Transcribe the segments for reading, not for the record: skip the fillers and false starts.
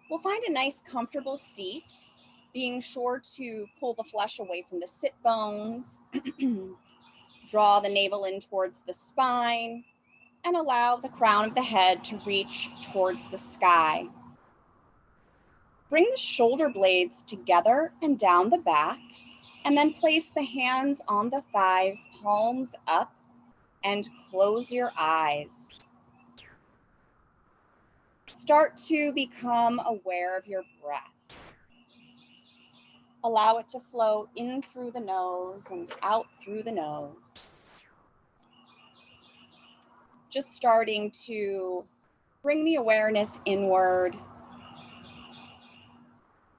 We'll find a nice comfortable seat, being sure to pull the flesh away from the sit bones, draw the navel in towards the spine, and allow the crown of the head to reach towards the sky. Bring the shoulder blades together and down the back, and then place the hands on the thighs, palms up, and close your eyes. Start to become aware of your breath. Allow it to flow in through the nose and out through the nose. Just starting to bring the awareness inward,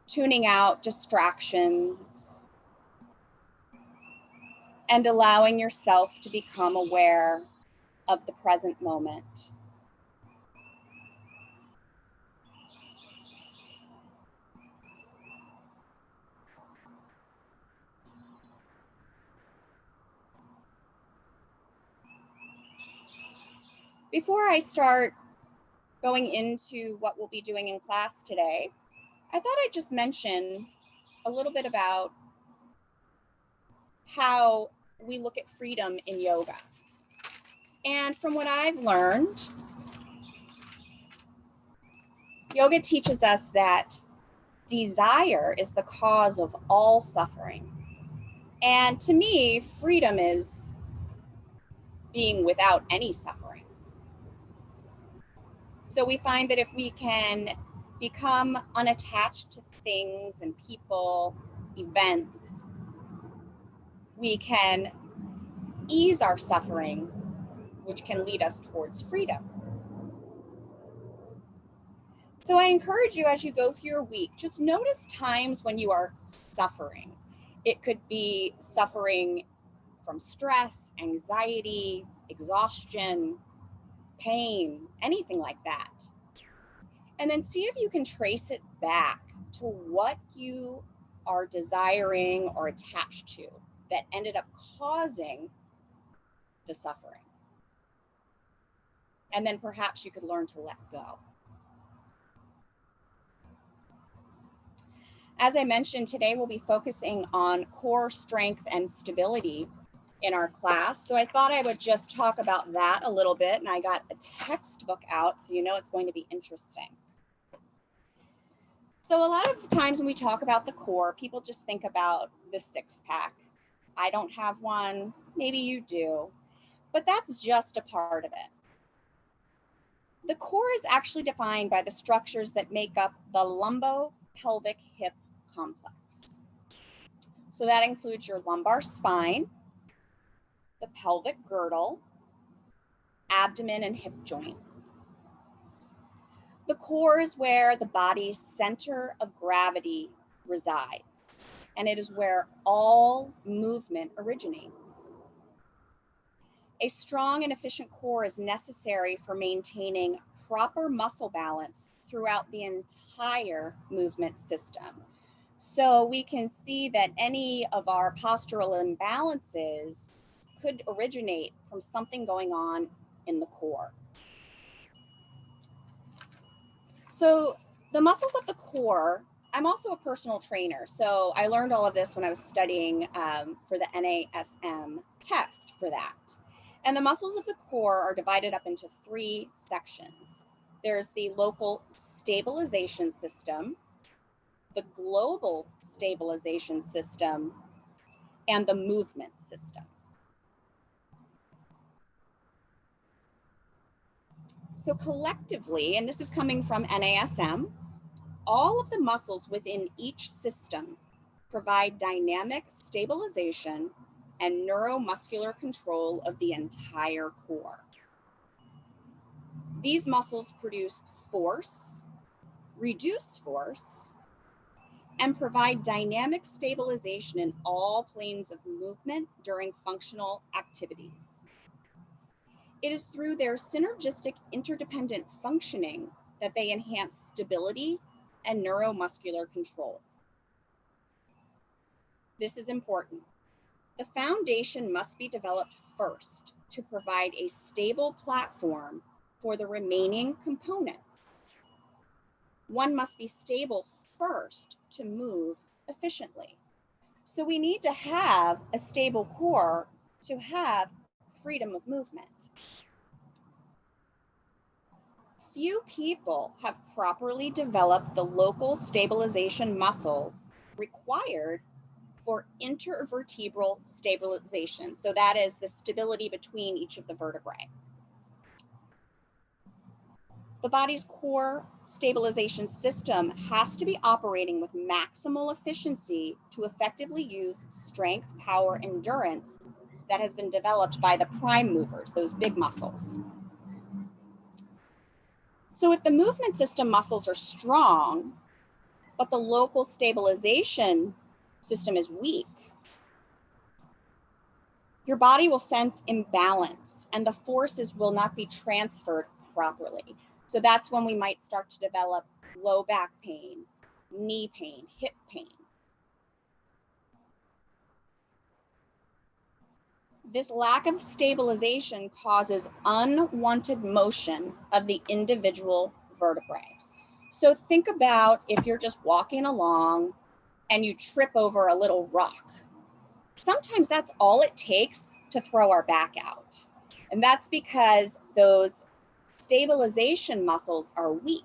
tuning out distractions, and allowing yourself to become aware of the present moment. Before I start going into what we'll be doing in class today, I thought I'd just mention a little bit about how we look at freedom in yoga. And from what I've learned, yoga teaches us that desire is the cause of all suffering. And to me, freedom is being without any suffering. So we find that if we can become unattached to things and people, events, we can ease our suffering, which can lead us towards freedom. So I encourage you, as you go through your week, just notice times when you are suffering. It could be suffering from stress, anxiety, exhaustion, pain, anything like that. And then see if you can trace it back to what you are desiring or attached to that ended up causing the suffering. And then perhaps you could learn to let go. As I mentioned, today we'll be focusing on core strength and stability in our class. So I thought I would just talk about that a little bit. And I got a textbook out, so you know it's going to be interesting. So a lot of times when we talk about the core, people just think about the six-pack. I don't have one, maybe you do, but that's just a part of it. The core is actually defined by the structures that make up the lumbo-pelvic hip complex. So that includes your lumbar spine, the pelvic girdle, abdomen and hip joint. The core is where the body's center of gravity resides, and it is where all movement originates. A strong and efficient core is necessary for maintaining proper muscle balance throughout the entire movement system. So we can see that any of our postural imbalances could originate from something going on in the core. So the muscles of the core, I'm also a personal trainer. So I learned all of this when I was studying for the NASM test for that. And the muscles of the core are divided up into three sections. There's the local stabilization system, the global stabilization system, and the movement system. So collectively, and this is coming from NASM, all of the muscles within each system provide dynamic stabilization and neuromuscular control of the entire core. These muscles produce force, reduce force, and provide dynamic stabilization in all planes of movement during functional activities. It is through their synergistic interdependent functioning that they enhance stability and neuromuscular control. This is important. The foundation must be developed first to provide a stable platform for the remaining components. one must be stable first to move efficiently. So we need to have a stable core to have freedom of movement. Few people have properly developed the local stabilization muscles required for intervertebral stabilization. So that is the stability between each of the vertebrae. The body's core stabilization system has to be operating with maximal efficiency to effectively use strength, power, endurance that has been developed by the prime movers, those big muscles. So if the movement system muscles are strong, but the local stabilization system is weak, your body will sense imbalance and the forces will not be transferred properly. So that's when we might start to develop low back pain, knee pain, hip pain. This lack of stabilization causes unwanted motion of the individual vertebrae. So think about if you're just walking along and you trip over a little rock. Sometimes that's all it takes to throw our back out. And that's because those stabilization muscles are weak.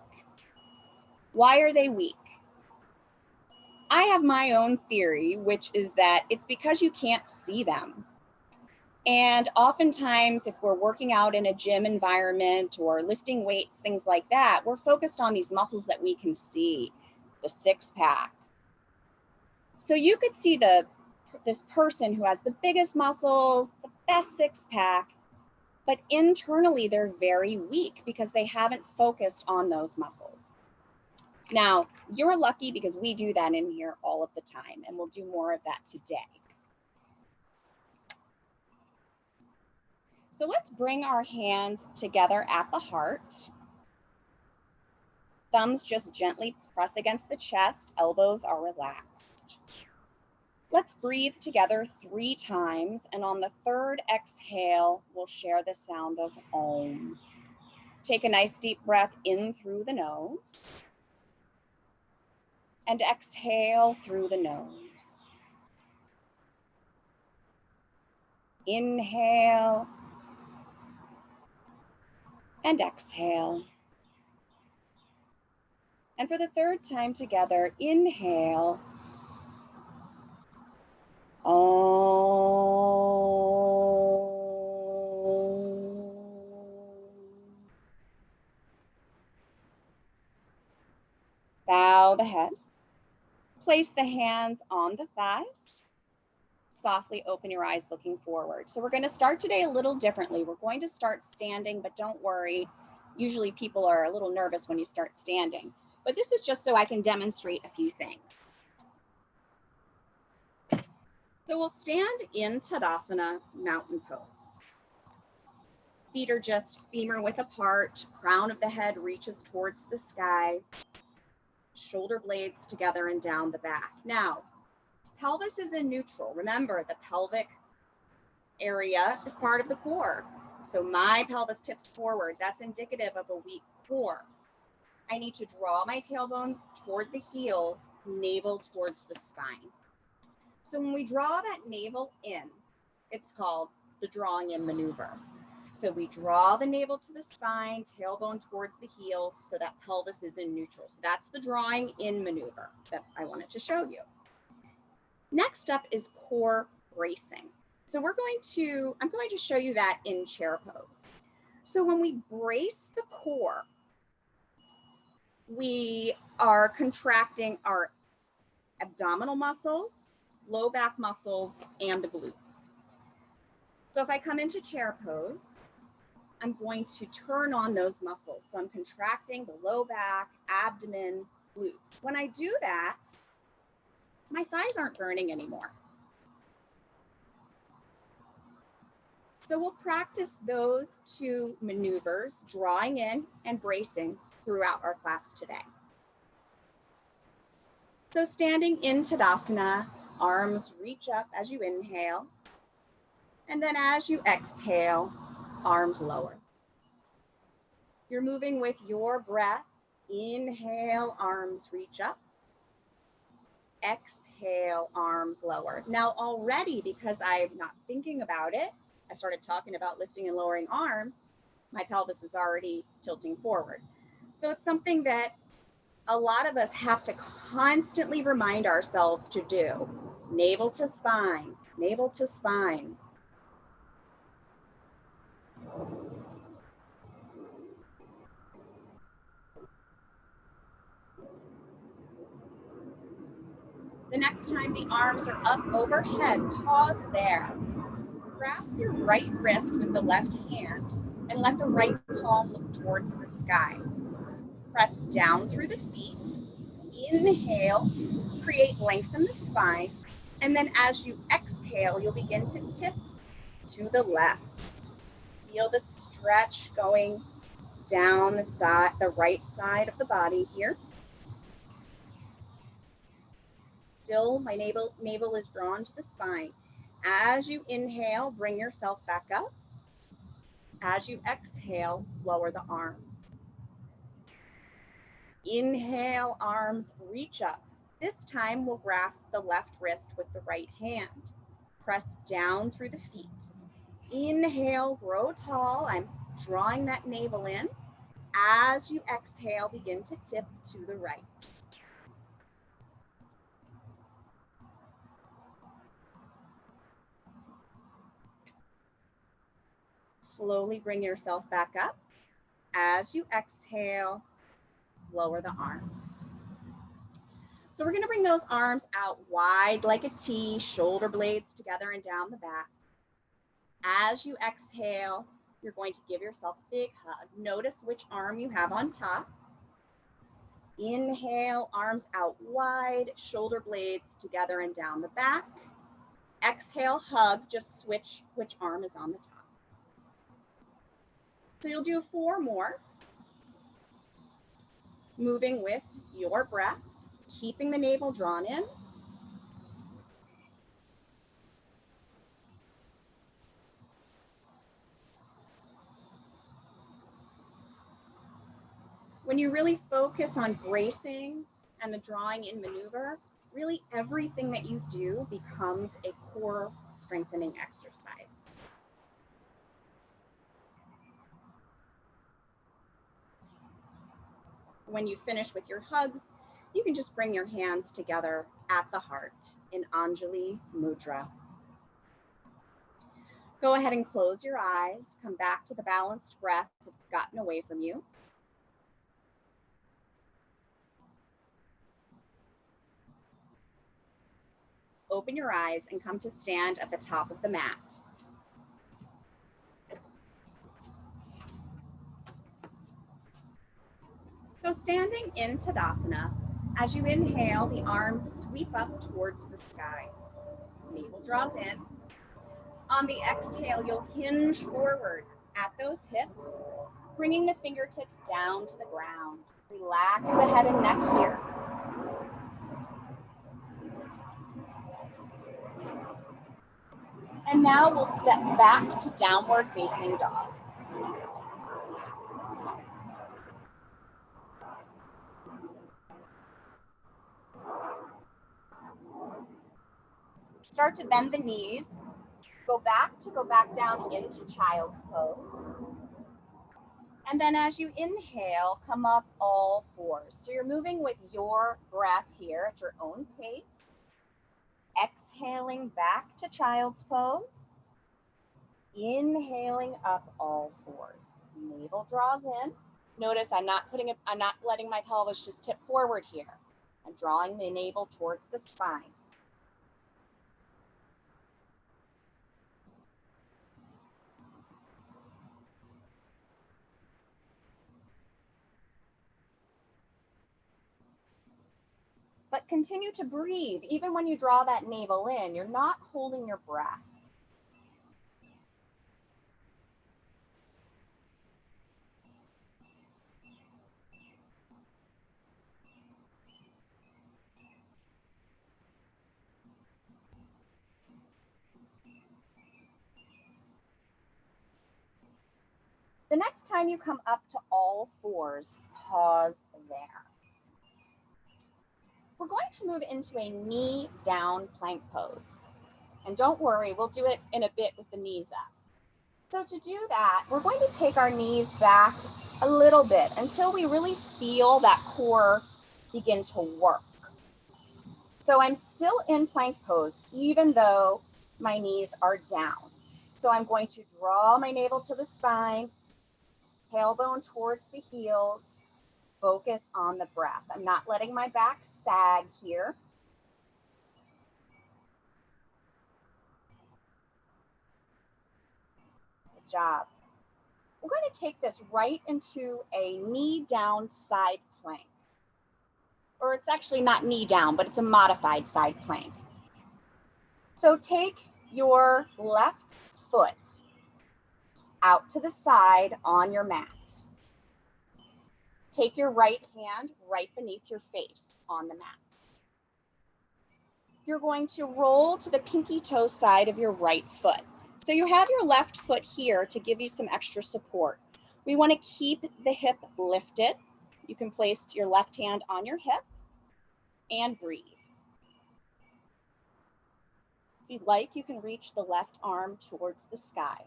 Why are they weak? I have my own theory, which is that it's because you can't see them. And oftentimes, if we're working out in a gym environment or lifting weights, things like that, we're focused on these muscles that we can see, the six pack. So you could see this person who has the biggest muscles, the best six pack, but internally they're very weak because they haven't focused on those muscles. Now, you're lucky because we do that in here all of the time, and we'll do more of that today. So let's bring our hands together at the heart. Thumbs just gently press against the chest, elbows are relaxed. Let's breathe together 3 times, and on the third exhale, we'll share the sound of Om. Take a nice deep breath in through the nose, and exhale through the nose. Inhale, and exhale. And for the third time together, inhale, bow the head. Place the hands on the thighs. Softly open your eyes looking forward. So we're going to start today a little differently. We're going to start standing, but don't worry. Usually people are a little nervous when you start standing. But this is just so I can demonstrate a few things. So we'll stand in Tadasana, mountain pose. Feet are just femur width apart. Crown of the head reaches towards the sky. Shoulder blades together and down the back. Now, pelvis is in neutral. Remember, the pelvic area is part of the core. So my pelvis tips forward. That's indicative of a weak core. I need to draw my tailbone toward the heels, navel towards the spine. So when we draw that navel in, it's called the drawing in maneuver. So we draw the navel to the spine, tailbone towards the heels, so that pelvis is in neutral. So that's the drawing in maneuver that I wanted to show you. Next up is core bracing. So I'm going to show you that in chair pose. So when we brace the core, we are contracting our abdominal muscles, low back muscles, and the glutes. So if I come into chair pose, I'm going to turn on those muscles. So I'm contracting the low back, abdomen, glutes. When I do that, my thighs aren't burning anymore. So we'll practice those 2 maneuvers, drawing in and bracing, throughout our class today. So standing in Tadasana, arms reach up as you inhale, and then as you exhale, arms lower. You're moving with your breath Inhale, arms reach up. Exhale, arms lower. Now already, because I'm not thinking about it, I started talking about lifting and lowering arms, my pelvis is already tilting forward. So it's something that a lot of us have to constantly remind ourselves to do. Navel to spine, navel to spine. The next time the arms are up overhead, pause there. Grasp your right wrist with the left hand and let the right palm look towards the sky. Press down through the feet. Inhale, create length in the spine. And then as you exhale, you'll begin to tip to the left. Feel the stretch going down the right side of the body here. Still, my navel is drawn to the spine. As you inhale, bring yourself back up. As you exhale, lower the arms. Inhale, arms reach up. This time we'll grasp the left wrist with the right hand. Press down through the feet. Inhale, grow tall. I'm drawing that navel in. As you exhale, begin to tip to the right. Slowly bring yourself back up. As you exhale, lower the arms. So we're going to bring those arms out wide like a T, shoulder blades together and down the back. As you exhale, you're going to give yourself a big hug. Notice which arm you have on top. Inhale, arms out wide, shoulder blades together and down the back. Exhale, hug, just switch which arm is on the top. So you'll do 4 more. Moving with your breath, keeping the navel drawn in. When you really focus on bracing and the drawing in maneuver, really everything that you do becomes a core strengthening exercise. When you finish with your hugs, you can just bring your hands together at the heart in Anjali Mudra. Go ahead and close your eyes. Come back to the balanced breath that's gotten away from you. Open your eyes and come to stand at the top of the mat. So standing in Tadasana, as you inhale, the arms sweep up towards the sky. Navel draws in. On the exhale, you'll hinge forward at those hips, bringing the fingertips down to the ground. Relax the head and neck here. And now we'll step back to downward facing dog. Start to bend the knees. Go back down into child's pose. And then as you inhale, come up all 4s. So you're moving with your breath here at your own pace. Exhaling back to child's pose. Inhaling up all 4s. Navel draws in. Notice I'm not letting my pelvis just tip forward here. I'm drawing the navel towards the spine. But continue to breathe. Even when you draw that navel in, you're not holding your breath. The next time you come up to all 4s, pause there. We're going to move into a knee down plank pose. And don't worry, we'll do it in a bit with the knees up. So to do that, we're going to take our knees back a little bit until we really feel that core begin to work. So I'm still in plank pose, even though my knees are down. So I'm going to draw my navel to the spine, tailbone towards the heels, focus on the breath. I'm not letting my back sag here. Good job. We're going to take this right into a knee down side plank. Or it's actually not knee down, but it's a modified side plank. So take your left foot out to the side on your mat. Take your right hand right beneath your face on the mat. You're going to roll to the pinky toe side of your right foot. So you have your left foot here to give you some extra support. We want to keep the hip lifted. You can place your left hand on your hip and breathe. If you'd like, you can reach the left arm towards the sky.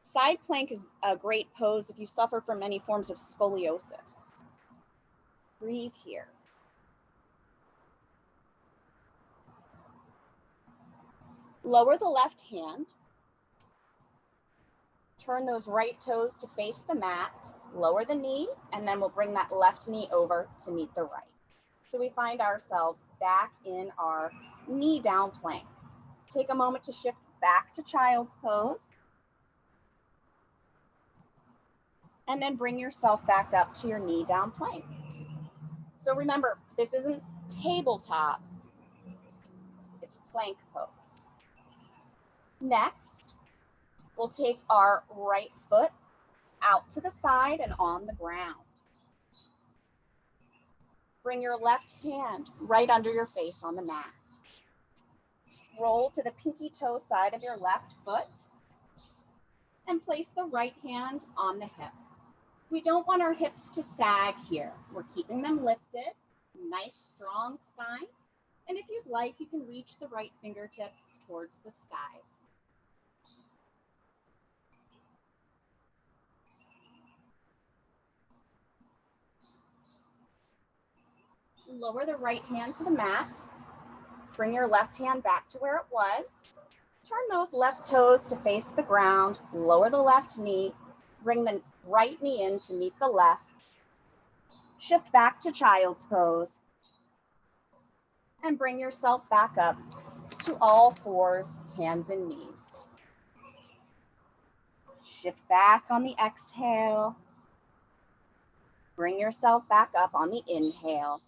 Side plank is a great pose if you suffer from any forms of scoliosis. Breathe here. Lower the left hand. Turn those right toes to face the mat. Lower the knee, and then we'll bring that left knee over to meet the right. So we find ourselves back in our knee down plank. Take a moment to shift back to child's pose. And then bring yourself back up to your knee down plank. So remember, this isn't tabletop, it's plank pose. Next, we'll take our right foot out to the side and on the ground. Bring your left hand right under your face on the mat. Roll to the pinky toe side of your left foot and place the right hand on the hip. We don't want our hips to sag here. We're keeping them lifted, nice strong spine. And if you'd like, you can reach the right fingertips towards the sky. Lower the right hand to the mat. Bring your left hand back to where it was. Turn those left toes to face the ground. Lower the left knee. Bring the right knee in to meet the left. Shift back to child's pose. And bring yourself back up to all fours, hands and knees. Shift back on the exhale. Bring yourself back up on the inhale.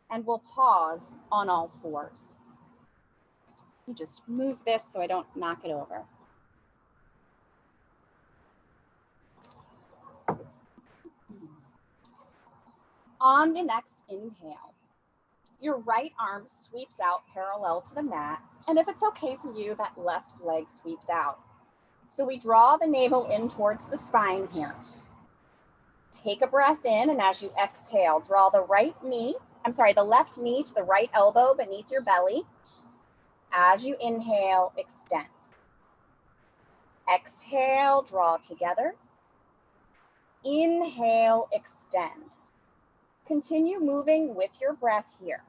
And we'll pause on all fours. You just move this so I don't knock it over. On the next inhale, your right arm sweeps out parallel to the mat. And if it's okay for you, that left leg sweeps out. So we draw the navel in towards the spine here. Take a breath in, and as you exhale, draw the left knee to the right elbow beneath your belly. As you inhale, extend. Exhale, draw together. Inhale, extend. Continue moving with your breath here.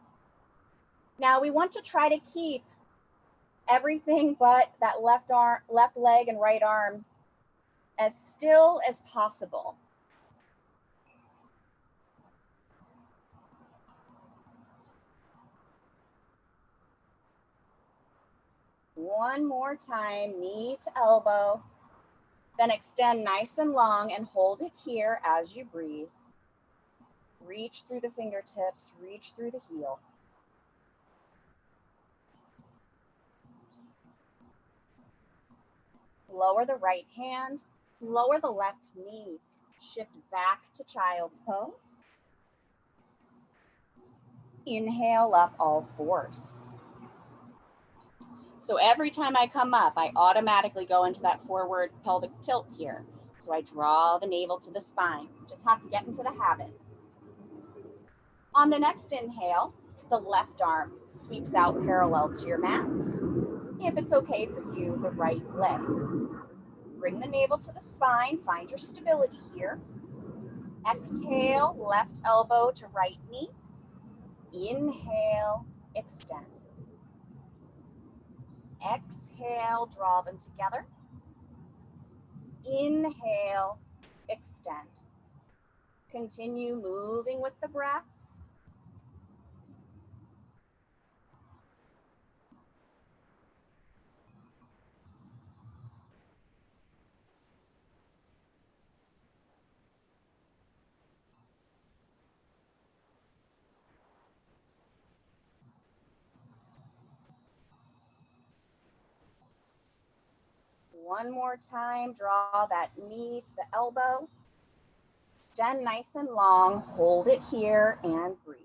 Now we want to try to keep everything but that left leg and right arm as still as possible. One more time, knee to elbow. Then extend nice and long and hold it here as you breathe. Reach through the fingertips, reach through the heel. Lower the right hand, lower the left knee. Shift back to child's pose. Inhale up all fours. So every time I come up, I automatically go into that forward pelvic tilt here. So I draw the navel to the spine. Just have to get into the habit. On the next inhale, the left arm sweeps out parallel to your mat. If it's okay for you, the right leg. Bring the navel to the spine, find your stability here. Exhale, left elbow to right knee. Inhale, extend. Exhale, draw them together. Inhale, extend. Continue moving with the breath. One more time, draw that knee to the elbow. Extend nice and long, hold it here and breathe.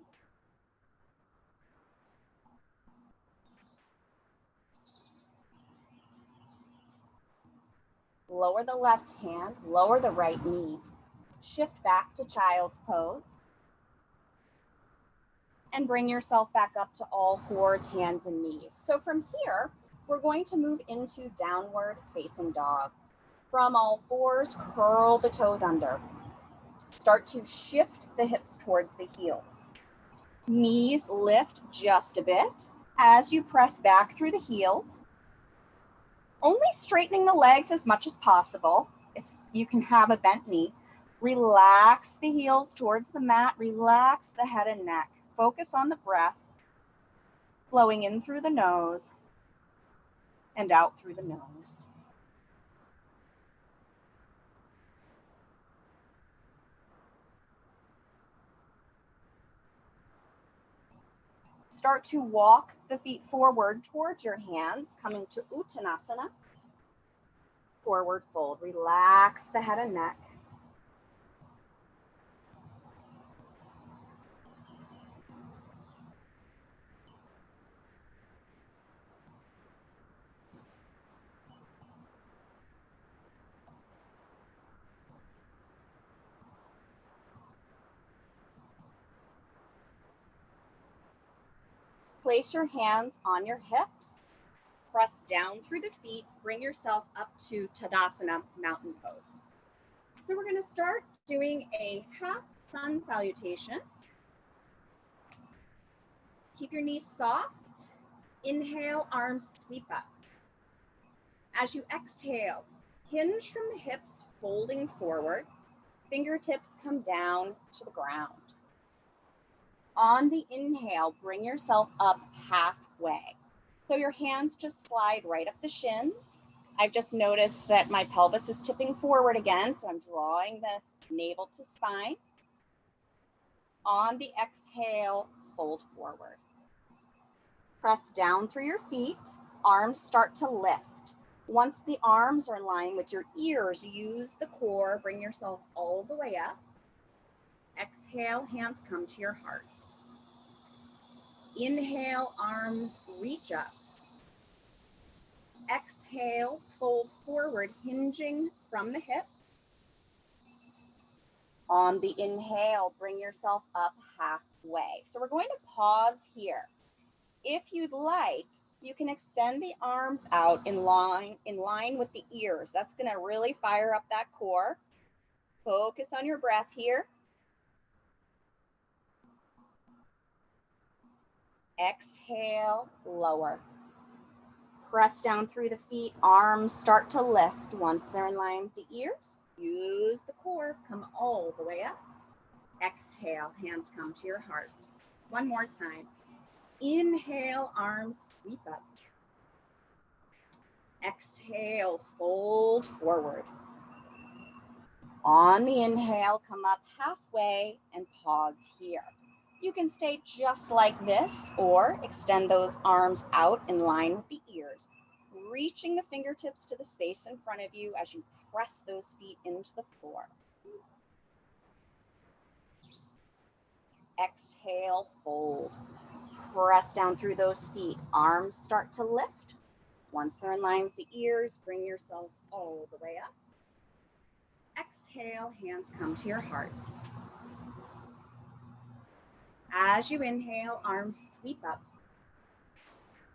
Lower the left hand, lower the right knee. Shift back to child's pose. And bring yourself back up to all fours, hands and knees. So from here, we're going to move into downward facing dog. From all fours, curl the toes under. Start to shift the hips towards the heels. Knees lift just a bit as you press back through the heels. Only straightening the legs as much as possible. You can have a bent knee. Relax the heels towards the mat. Relax the head and neck. Focus on the breath, flowing in through the nose and out through the nose. Start to walk the feet forward towards your hands, coming to Uttanasana. Forward fold. Relax the head and neck. Place your hands on your hips. Press down through the feet. Bring yourself up to Tadasana, mountain pose. So we're going to start doing a half sun salutation. Keep your knees soft. Inhale, arms sweep up. As you exhale, hinge from the hips, folding forward. Fingertips come down to the ground. On the inhale, bring yourself up halfway. So your hands just slide right up the shins. I've just noticed that my pelvis is tipping forward again, so I'm drawing the navel to spine. On the exhale, fold forward. Press down through your feet. Arms start to lift. Once the arms are in line with your ears, use the core. Bring yourself all the way up. Exhale, hands come to your heart. Inhale, arms reach up. Exhale, fold forward, hinging from the hips. On the inhale, bring yourself up halfway. So we're going to pause here. If you'd like, you can extend the arms out in line with the ears. That's going to really fire up that core. Focus on your breath here. Exhale, lower. Press down through the feet, arms start to lift. Once they're in line with the ears, use the core, come all the way up. Exhale, hands come to your heart. One more time. Inhale, arms sweep up. Exhale, fold forward. On the inhale, come up halfway and pause here. You can stay just like this or extend those arms out in line with the ears, reaching the fingertips to the space in front of you as you press those feet into the floor. exhale, fold. Press down through those feet. Arms start to lift. Once they're in line with the ears, bring yourself all the way up. Exhale, hands come to your heart. As you inhale, arms sweep up.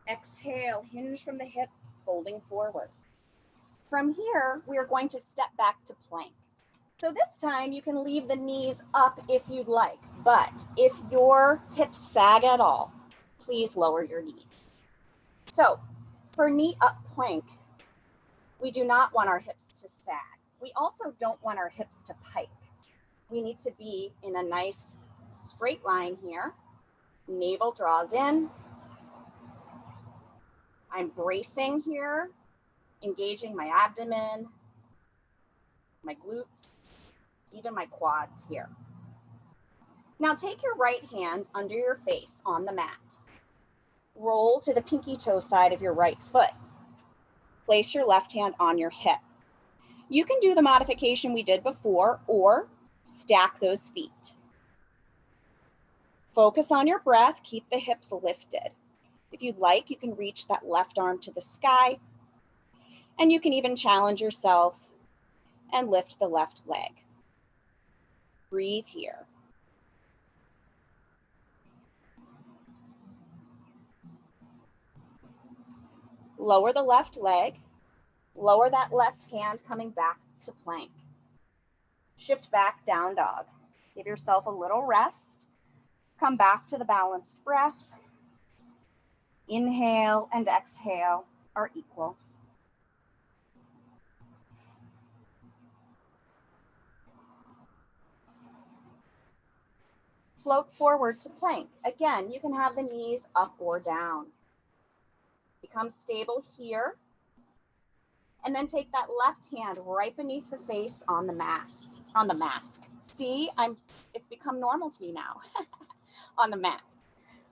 Exhale, hinge from the hips, folding forward. From here, we are going to step back to plank. So this time you can leave the knees up if you'd like, but if your hips sag at all, please lower your knees. So for knee up plank, we do not want our hips to sag. We also don't want our hips to pike. We need to be in a nice straight line here. Navel draws in. I'm bracing here, engaging my abdomen, my glutes, even my quads here. Now take your right hand under your face on the mat. Roll to the pinky toe side of your right foot. Place your left hand on your hip. You can do the modification we did before or stack those feet. Focus on your breath, keep the hips lifted. If you'd like, you can reach that left arm to the sky, and you can even challenge yourself and lift the left leg. Breathe here. Lower the left leg, lower that left hand coming back to plank. Shift back, down dog. Give yourself a little rest. Come back to the balanced breath. Inhale and exhale are equal. Float forward to plank. Again, you can have the knees up or down. Become stable here. And then take that left hand right beneath the face on the mask. See, it's become normal to me now. On the mat.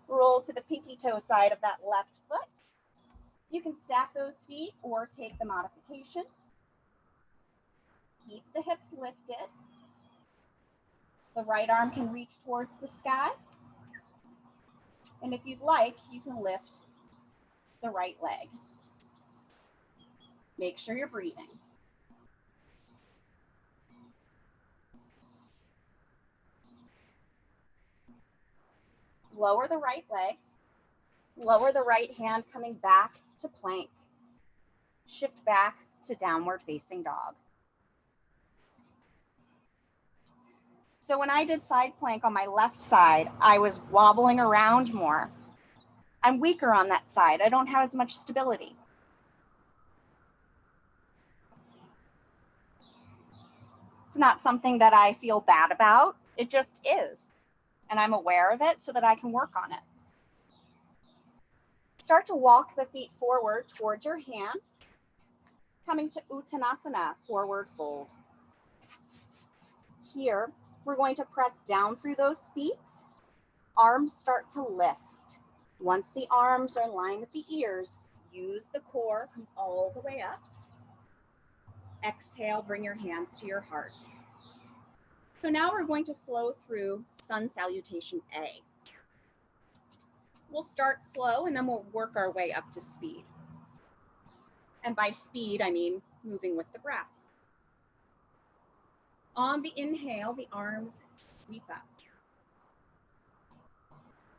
Roll to the pinky toe side of that left foot. You can stack those feet or take the modification. Keep the hips lifted. The right arm can reach towards the sky. And if you'd like, you can lift the right leg. Make sure you're breathing. Lower the right leg. Lower the right hand coming back to plank. Shift back to downward facing dog. So when I did side plank on my left side, I was wobbling around more. I'm weaker on that side. I don't have as much stability. It's not something that I feel bad about. It just is. And I'm aware of it so that I can work on it. Start to walk the feet forward towards your hands, coming to Uttanasana, forward fold. Here, we're going to press down through those feet. Arms start to lift. Once the arms are in line with the ears, use the core, come all the way up. Exhale, bring your hands to your heart. So now we're going to flow through Sun Salutation A. We'll start slow and then we'll work our way up to speed. And by speed, I mean moving with the breath. On the inhale, the arms sweep up.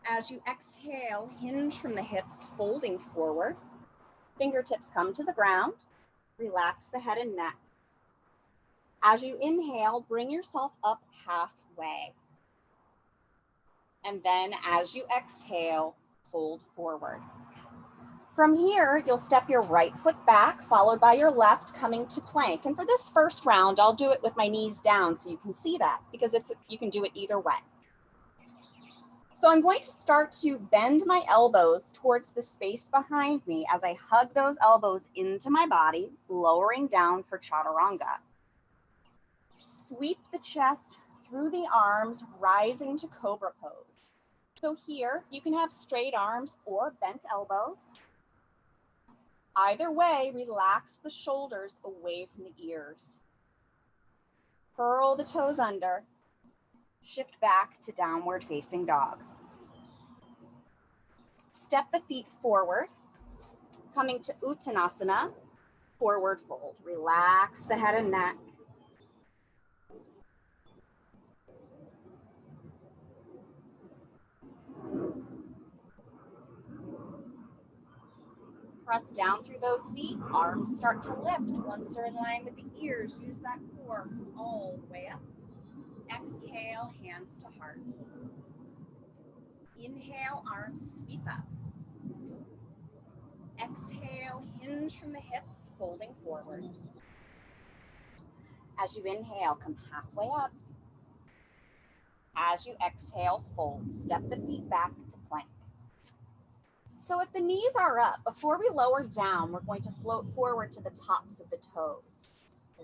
As you exhale, hinge from the hips, folding forward. Fingertips come to the ground. Relax the head and neck. As you inhale, bring yourself up halfway. And then as you exhale, fold forward. From here, you'll step your right foot back, followed by your left, coming to plank. And for this first round, I'll do it with my knees down so you can see that, because you can do it either way. So I'm going to start to bend my elbows towards the space behind me as I hug those elbows into my body, lowering down for chaturanga. Sweep the chest through the arms, rising to Cobra Pose. So here, you can have straight arms or bent elbows. Either way, relax the shoulders away from the ears. Curl the toes under. Shift back to downward facing dog. Step the feet forward, coming to Uttanasana, forward fold. Relax the head and neck. Press down through those feet. Arms start to lift. Once they're in line with the ears, use that core all the way up. Exhale, hands to heart. Inhale, arms sweep up. Exhale, hinge from the hips, folding forward. As you inhale, come halfway up. As you exhale, fold. Step the feet back to plank. So if the knees are up, before we lower down, we're going to float forward to the tops of the toes.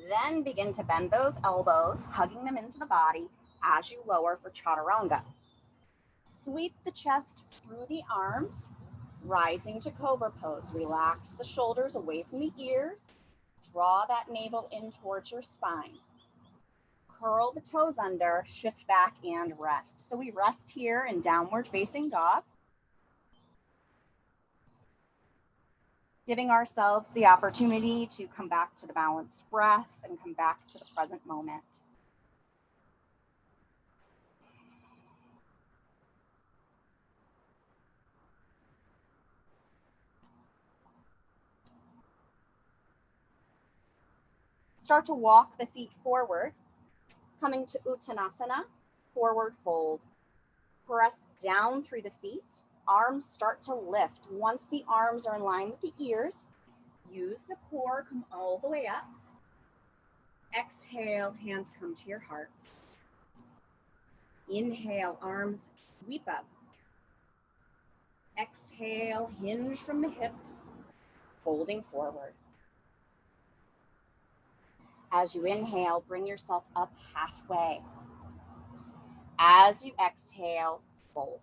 Then begin to bend those elbows, hugging them into the body as you lower for chaturanga. Sweep the chest through the arms, rising to Cobra Pose. Relax the shoulders away from the ears. Draw that navel in towards your spine. Curl the toes under, shift back and rest. So we rest here in downward facing dog, giving ourselves the opportunity to come back to the balanced breath and come back to the present moment. Start to walk the feet forward, coming to Uttanasana, forward fold. Press down through the feet. Arms start to lift. Once the arms are in line with the ears, use the core, come all the way up. Exhale, hands come to your heart. Inhale, arms sweep up. Exhale, hinge from the hips, folding forward. As you inhale, bring yourself up halfway. As you exhale, fold.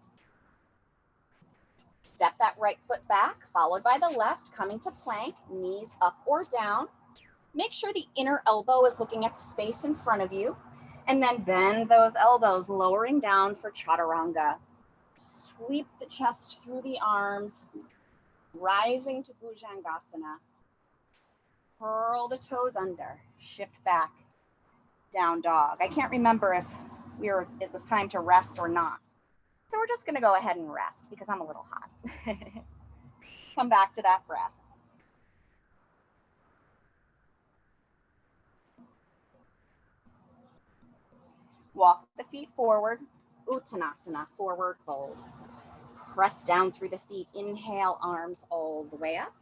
Step that right foot back, followed by the left, coming to plank, knees up or down. Make sure the inner elbow is looking at the space in front of you, and then bend those elbows, lowering down for chaturanga. Sweep the chest through the arms, rising to Bhujangasana. Curl the toes under, shift back, down dog. I can't remember if it was time to rest or not. So we're just gonna go ahead and rest because I'm a little hot. Come back to that breath. Walk the feet forward, Uttanasana, forward fold. Press down through the feet, inhale, arms all the way up.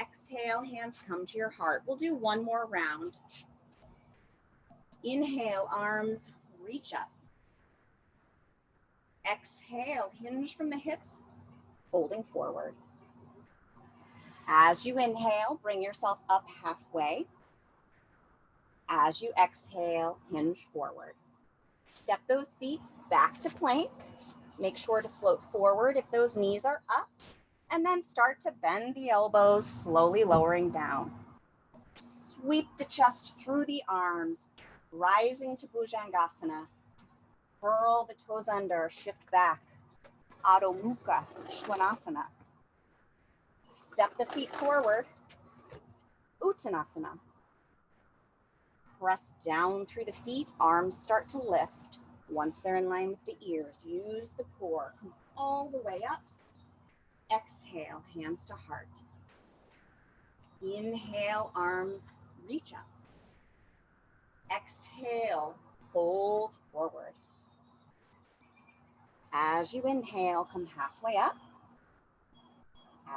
Exhale, hands come to your heart. We'll do one more round. Inhale, arms reach up. Exhale, hinge from the hips, folding forward. As you inhale, bring yourself up halfway. As you exhale, hinge forward. Step those feet back to plank. Make sure to float forward if those knees are up. And then start to bend the elbows, slowly lowering down. Sweep the chest through the arms, rising to Bhujangasana. Curl the toes under, shift back. Adho Mukha Svanasana. Step the feet forward, Uttanasana. Press down through the feet, arms start to lift. Once they're in line with the ears, use the core. Come all the way up. Exhale, hands to heart. Inhale, arms reach up. Exhale, fold forward. As you inhale, come halfway up.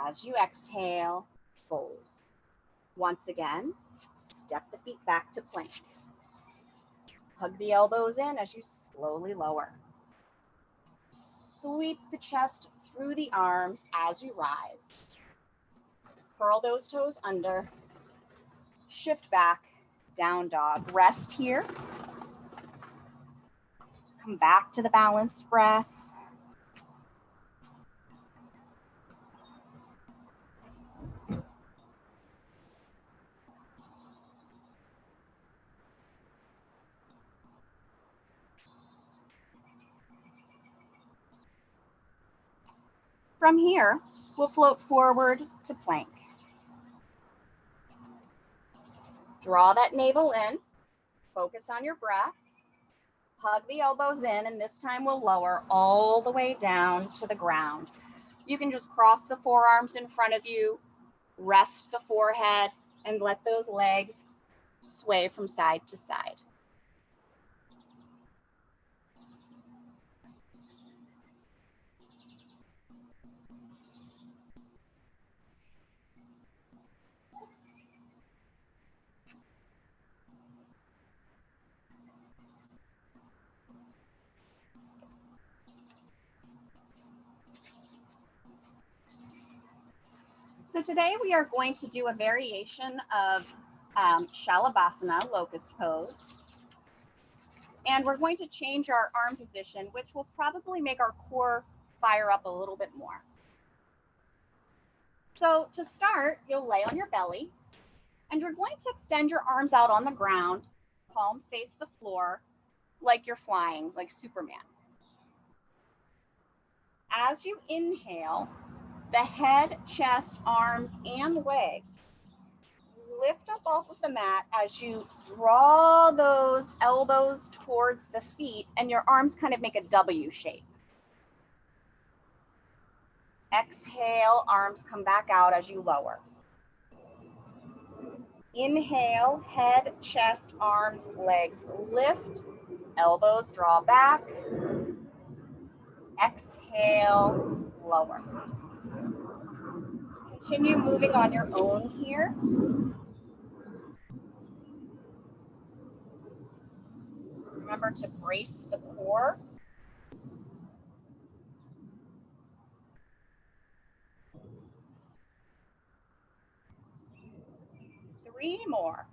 As you exhale, fold. Once again, step the feet back to plank. Hug the elbows in as you slowly lower. Sweep the chest through the arms as you rise. Curl those toes under. Shift back, down dog. Rest here. Come back to the balanced breath. From here, we'll float forward to plank. Draw that navel in, focus on your breath, hug the elbows in, and this time we'll lower all the way down to the ground. You can just cross the forearms in front of you, rest the forehead, and let those legs sway from side to side. So today we are going to do a variation of Shavasana, locust pose. And we're going to change our arm position, which will probably make our core fire up a little bit more. So to start, you'll lay on your belly and you're going to extend your arms out on the ground, palms face the floor, like you're flying, like Superman. As you inhale, the head, chest, arms, and legs lift up off of the mat as you draw those elbows towards the feet and your arms kind of make a W shape. Exhale, arms come back out as you lower. Inhale, head, chest, arms, legs lift, elbows draw back. Exhale, lower. Continue moving on your own here. Remember to brace the core. Three more.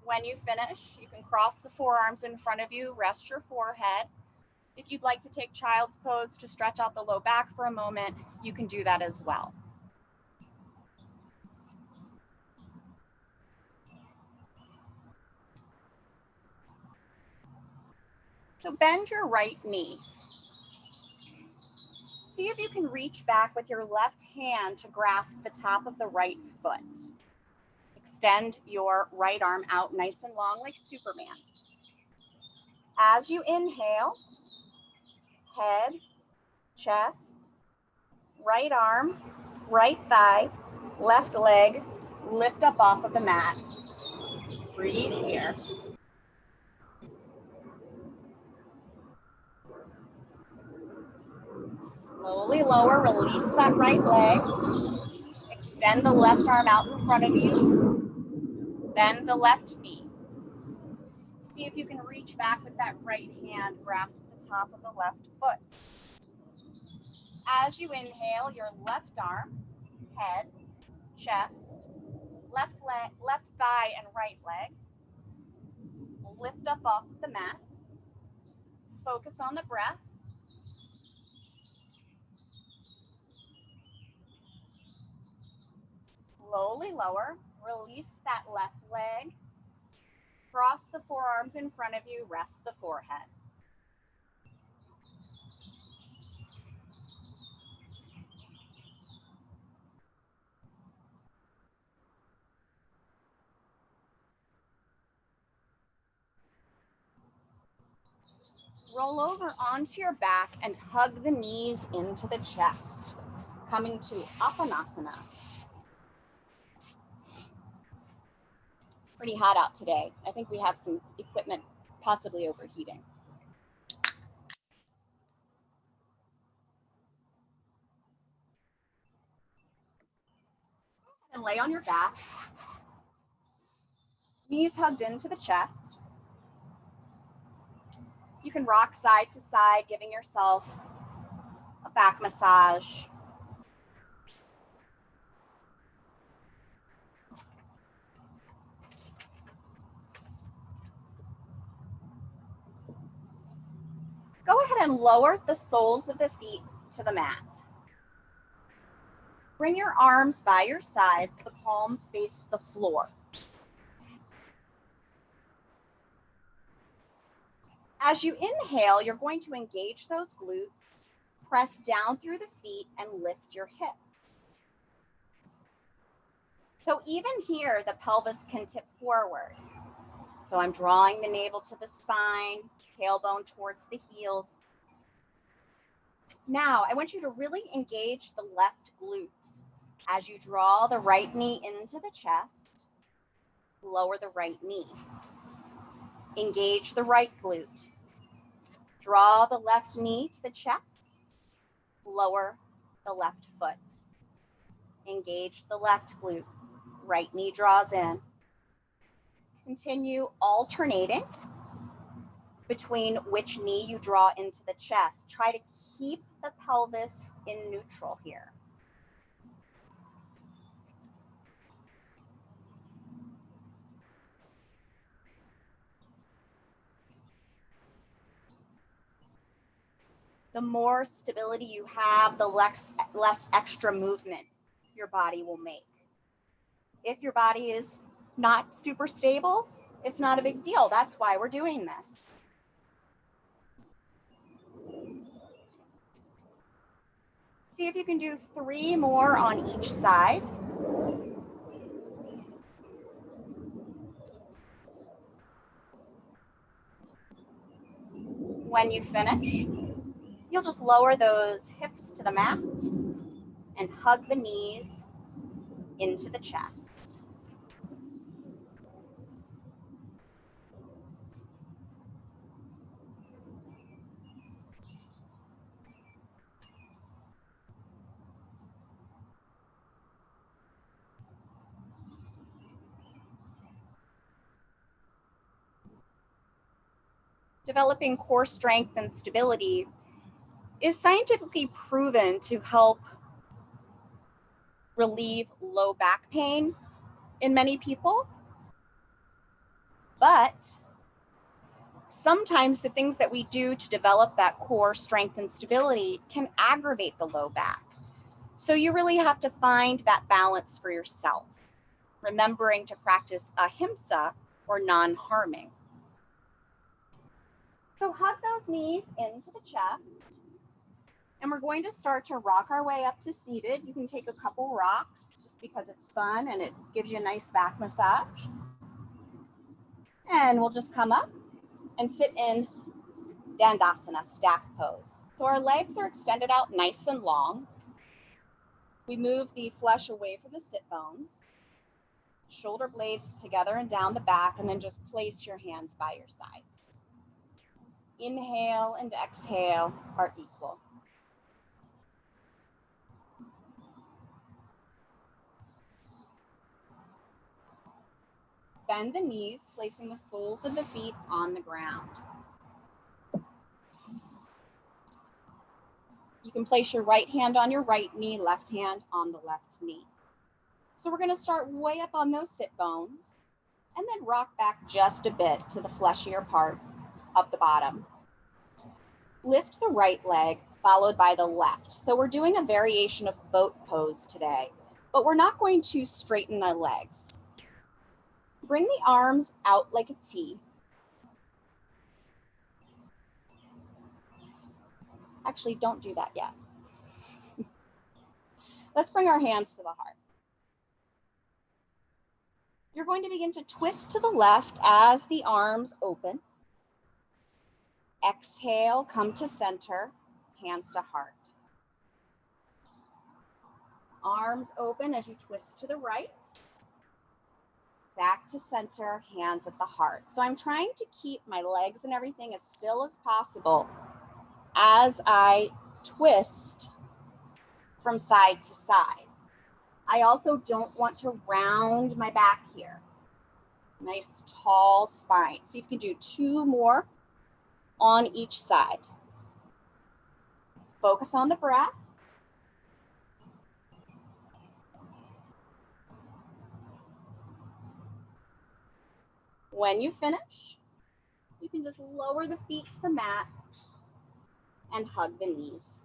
When you finish, you can cross the forearms in front of you, rest your forehead. If you'd like to take child's pose to stretch out the low back for a moment, you can do that as well. So bend your right knee. See if you can reach back with your left hand to grasp the top of the right foot. Extend your right arm out nice and long like Superman. As you inhale, head, chest, right arm, right thigh, left leg, lift up off of the mat. Breathe here. Slowly lower, release that right leg. Extend the left arm out in front of you. Bend the left knee. See if you can reach back with that right hand, grasp the top of the left foot. As you inhale, your left arm, head, chest, left leg, left thigh and right leg. Lift up off the mat. Focus on the breath. Slowly lower, release that left leg. Cross the forearms in front of you, rest the forehead. Roll over onto your back and hug the knees into the chest, coming to Uttanasana. Pretty hot out today. I think we have some equipment possibly overheating. And lay on your back. Knees hugged into the chest. You can rock side to side, giving yourself a back massage. and lower the soles of the feet to the mat. Bring your arms by your sides, the palms face the floor. As you inhale, you're going to engage those glutes, press down through the feet, and lift your hips. So even here, the pelvis can tip forward. So I'm drawing the navel to the spine, tailbone towards the heels. Now, I want you to really engage the left glute. As you draw the right knee into the chest, lower the right knee. Engage the right glute. Draw the left knee to the chest, lower the left foot. Engage the left glute. Right knee draws in. Continue alternating between which knee you draw into the chest. Try to keep the pelvis in neutral here. The more stability you have, the less extra movement your body will make. If your body is not super stable, it's not a big deal. That's why we're doing this. See if you can do 3 more on each side. When you finish, you'll just lower those hips to the mat and hug the knees into the chest. Developing core strength and stability is scientifically proven to help relieve low back pain in many people. But sometimes the things that we do to develop that core strength and stability can aggravate the low back. So you really have to find that balance for yourself, remembering to practice ahimsa, or non-harming. So hug those knees into the chest. And we're going to start to rock our way up to seated. You can take a couple rocks just because it's fun and it gives you a nice back massage. And we'll just come up and sit in Dandasana, staff pose. So our legs are extended out nice and long. We move the flesh away from the sit bones, shoulder blades together and down the back, and then just place your hands by your sides. Inhale and exhale are equal. Bend the knees, placing the soles of the feet on the ground. You can place your right hand on your right knee, left hand on the left knee. So we're going to start way up on those sit bones and then rock back just a bit to the fleshier part of the bottom. Lift the right leg, followed by the left. So we're doing a variation of boat pose today, but we're not going to straighten the legs. Bring the arms out like a T. Actually, don't do that yet. Let's bring our hands to the heart. You're going to begin to twist to the left as the arms open. Exhale, come to center, hands to heart. Arms open as you twist to the right. Back to center, hands at the heart. So I'm trying to keep my legs and everything as still as possible as I twist from side to side. I also don't want to round my back here. Nice tall spine. So you can do 2 more on each side. Focus on the breath. When you finish, you can just lower the feet to the mat and hug the knees.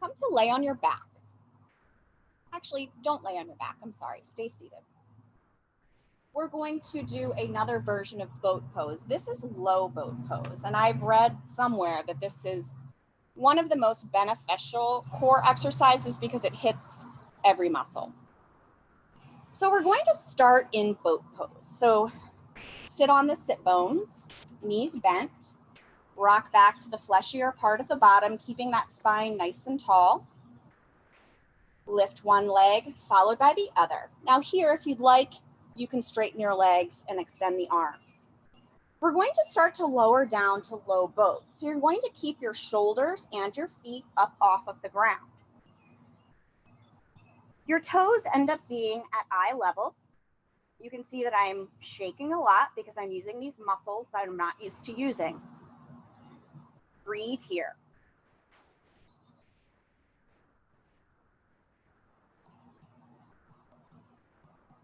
Come to lay on your back. Actually, don't lay on your back. I'm sorry. Stay seated. We're going to do another version of boat pose. This is low boat pose, and I've read somewhere that this is one of the most beneficial core exercises because it hits every muscle. So we're going to start in boat pose. So sit on the sit bones, knees bent, rock back to the fleshier part of the bottom, keeping that spine nice and tall. Lift one leg, followed by the other. Now here, if you'd like, you can straighten your legs and extend the arms. We're going to start to lower down to low boat. So you're going to keep your shoulders and your feet up off of the ground. Your toes end up being at eye level. You can see that I'm shaking a lot because I'm using these muscles that I'm not used to using. Breathe here.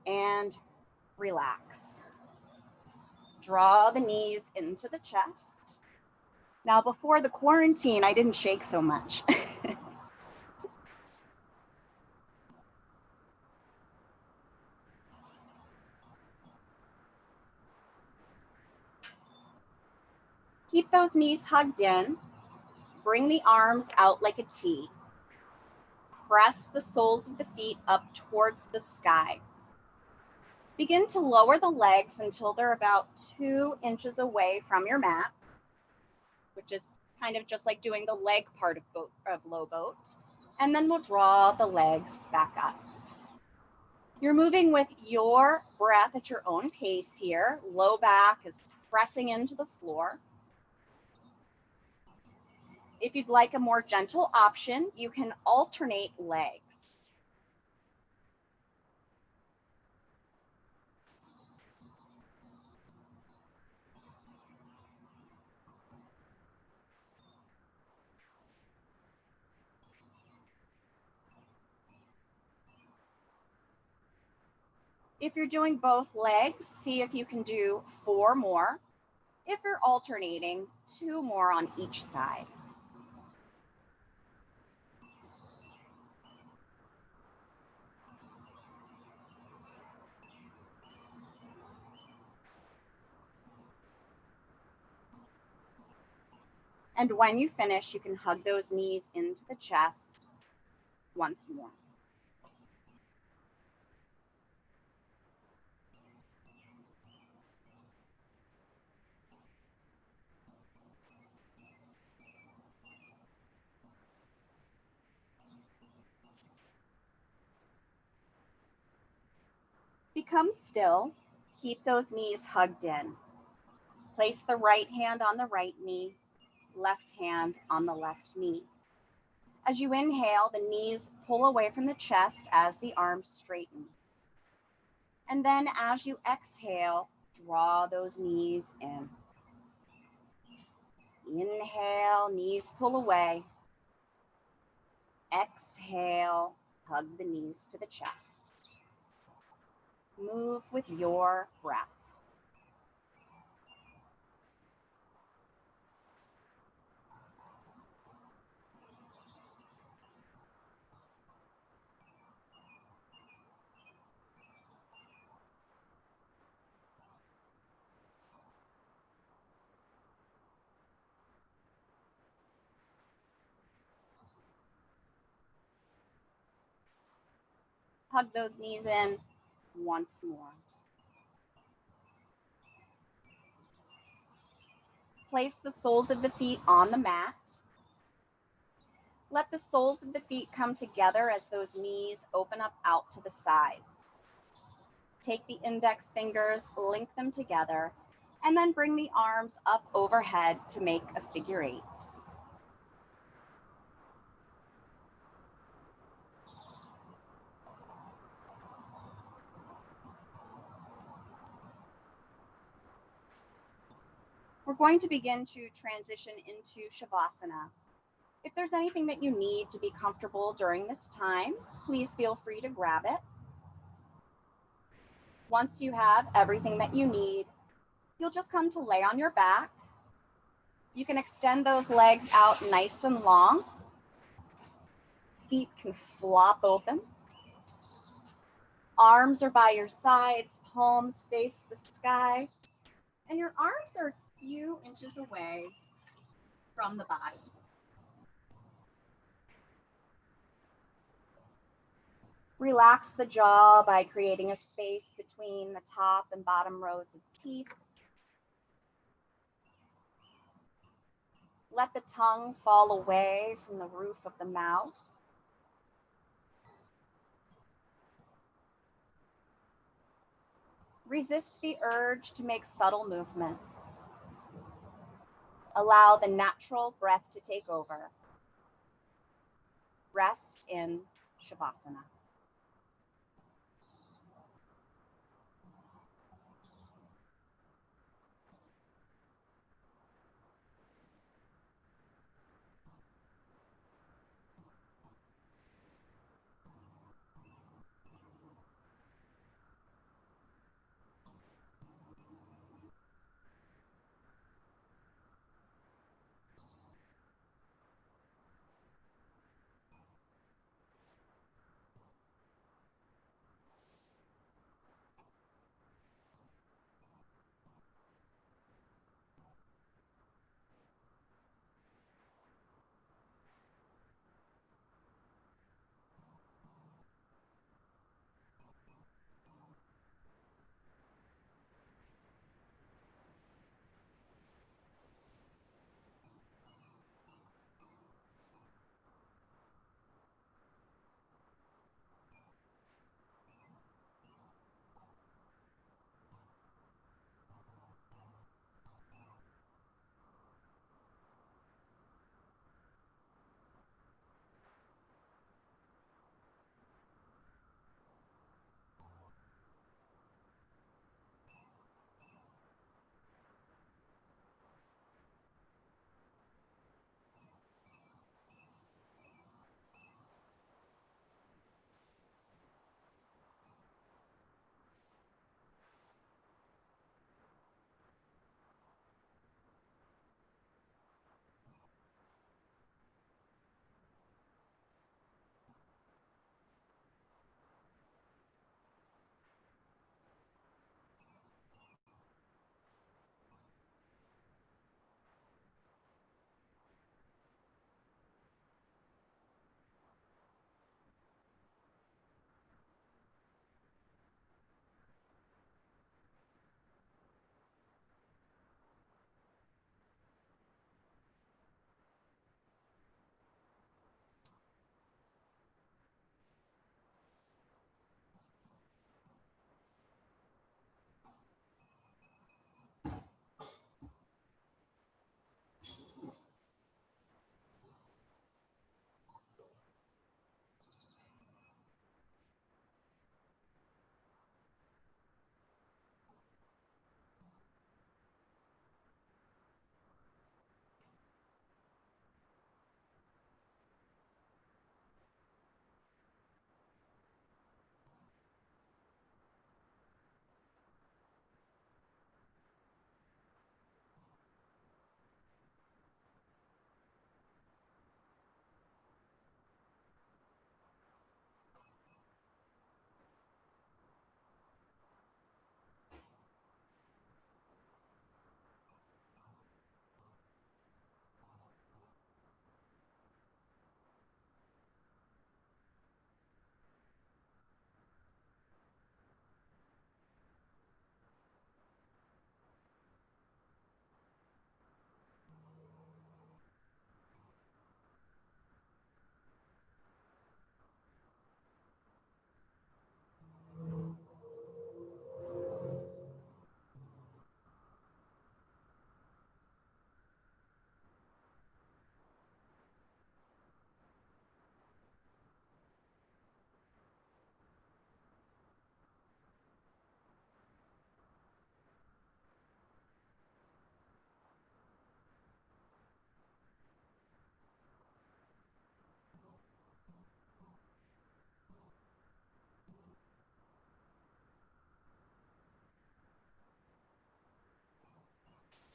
And relax. Draw the knees into the chest. Now, before the quarantine, I didn't shake so much. Keep those knees hugged in. Bring the arms out like a T. Press the soles of the feet up towards the sky. Begin to lower the legs until they're about 2 inches away from your mat, which is kind of just like doing the leg part of low boat. And then we'll draw the legs back up. You're moving with your breath at your own pace here. Low back is pressing into the floor. If you'd like a more gentle option, you can alternate legs. If you're doing both legs, see if you can do 4 more. If you're alternating, 2 more on each side. And when you finish, you can hug those knees into the chest once more. Become still. Keep those knees hugged in. Place the right hand on the right knee, left hand on the left knee. As you inhale, the knees pull away from the chest as the arms straighten. And then as you exhale, draw those knees in. Inhale, knees pull away. Exhale, hug the knees to the chest. Move with your breath. Hug those knees in once more. Place the soles of the feet on the mat. Let the soles of the feet come together as those knees open up out to the sides. Take the index fingers, link them together, and then bring the arms up overhead to make a figure 8. We're going to begin to transition into Shavasana. If there's anything that you need to be comfortable during this time, please feel free to grab it. Once you have everything that you need, you'll just come to lay on your back. You can extend those legs out nice and long. Feet can flop open. Arms are by your sides, palms face the sky, and your arms are a few inches away from the body. Relax the jaw by creating a space between the top and bottom rows of teeth. Let the tongue fall away from the roof of the mouth. Resist the urge to make subtle movements. Allow the natural breath to take over. Rest in Shavasana.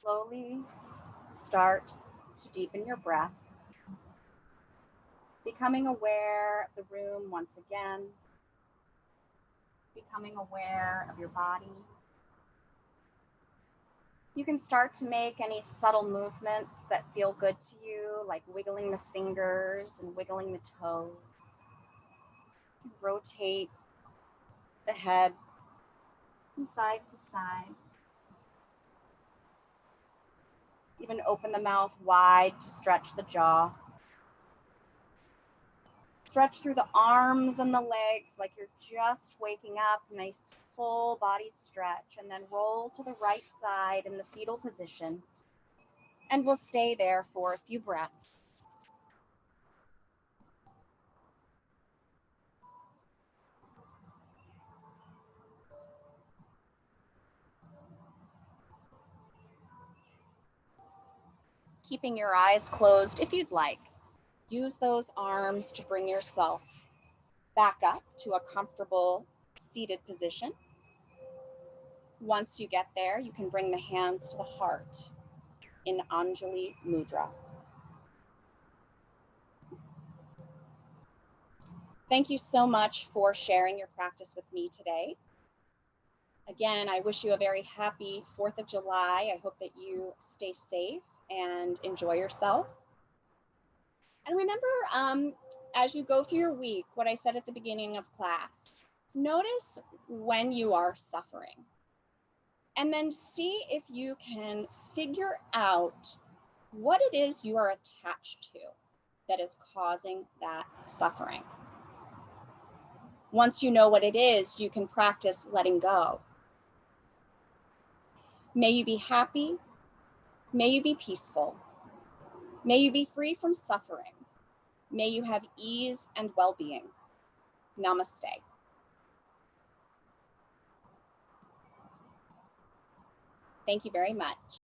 slowly start to deepen your breath, becoming aware of the room once again, becoming aware of your body. You can start to make any subtle movements that feel good to you, like wiggling the fingers and wiggling the toes. Rotate the head from side to side. Even open the mouth wide to stretch the jaw. Stretch through the arms and the legs like you're just waking up. Nice full body stretch. And then roll to the right side in the fetal position. And we'll stay there for a few breaths. Keeping your eyes closed if you'd like. Use those arms to bring yourself back up to a comfortable seated position. Once you get there, you can bring the hands to the heart in Anjali Mudra. Thank you so much for sharing your practice with me today. Again, I wish you a very happy 4th of July. I hope that you stay safe and enjoy yourself. And remember, as you go through your week, what I said at the beginning of class, notice when you are suffering. And then see if you can figure out what it is you are attached to that is causing that suffering. Once you know what it is, you can practice letting go. May you be happy. May you be peaceful. May you be free from suffering. May you have ease and well-being. Namaste. Thank you very much.